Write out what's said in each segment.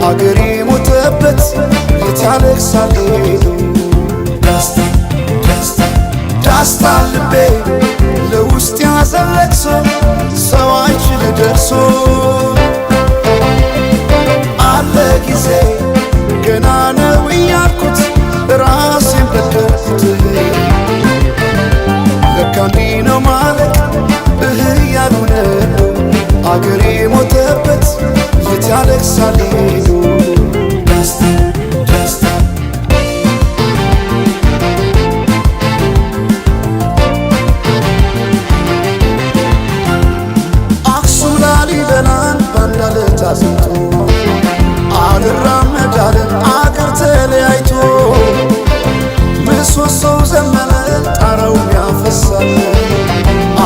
አገሬ ሞተበት የት ያለቅሳል ዳስታ ዳስታ ዳስታ ልቤ ለውስጥ ያዘን ለቅሶ ሰው አይችል ደርሶ አለ ጊዜ ገና ነው እያልኩት ራሴን በደልኩት ለካ እንዲህ ነው ማለት እያሉ ነው አገሬ ሞተበት የት ያለቅሳል ዳስታ ዳስታ አክሱም ላሊበላን ባንድ ዓለት አዝምቶ አልራመድ አለን አገር ተለያይቶ ምሰሶው ዘመነ ጣራው ያፈሳል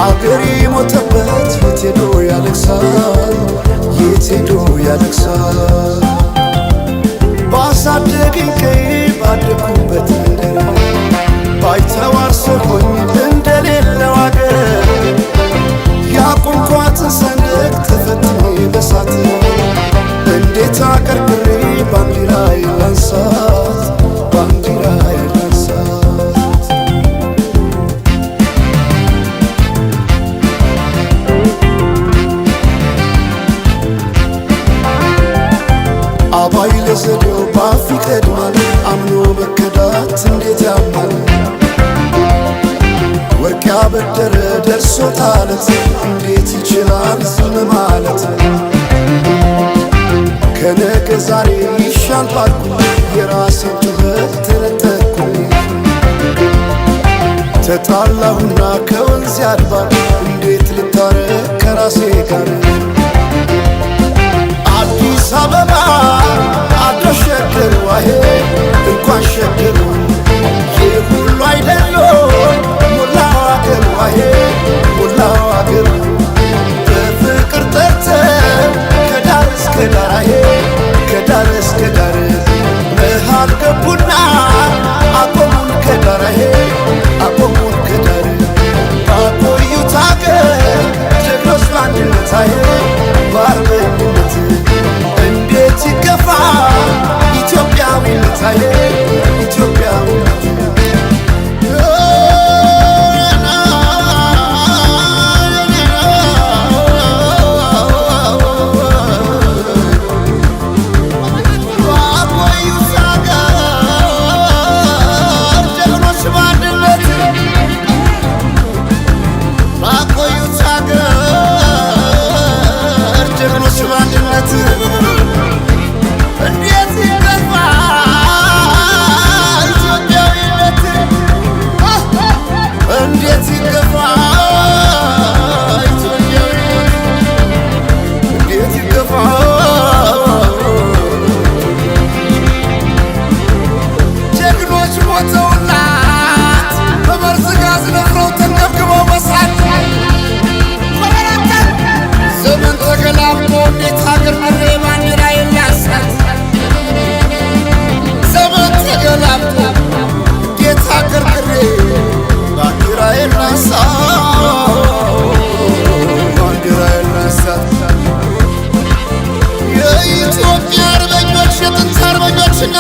አገሬ ሞተበት የት ሄዶ ያለቅሳል የት ሄዶ ያለቅሳል ባሳደገኝ ቀዬ ባደኩበት መንደር ባይተዋር ሰው ሆኜ እንደሌለው አገር ያቆምኳትን ሰንደቅ ተፈትኜ በሳት እንዴት አቀርቅሬ ባንዲራዬ ላንሳት ባንዲራዬ ላንሳት አባይ ለዘዴው ባፍ ይቀድማል አምኖ መከዳት እንዴት ያማል ወርቅ ያበደረ ደርሶታለት እንዴት ይችላል ዝም ማለት ከነገ ዛሬ ይሻል ባልኩ የራሴን ጩኸት ተነጠቅኩ ተጣላሁና ከወንዝ ያድባል እንዴት ልታረቅ ከራሴ ጋር አዲስ አበባ አድረሽ ሸገር ዋሄ እንኳን ሸገር ይህ ሁሉ አይደሎ ሞላው አገር ዋሄ ሞላው አገር በፍቅር ጠርተን ከዳር እስከ ዳር ከዳር እስከ ዳር መሃል ገቡና አቆሙን ከዳር አቆሙን ከዳር ባቆዩት አገር ጀግኖች በአንድነት በአርበኝነት እንዴት ይገፋ ኢትዮጵያዊነት ኢትዮጵያዊነት የኢትዮጵያ አርበኞች የጥንት አርበኞች እና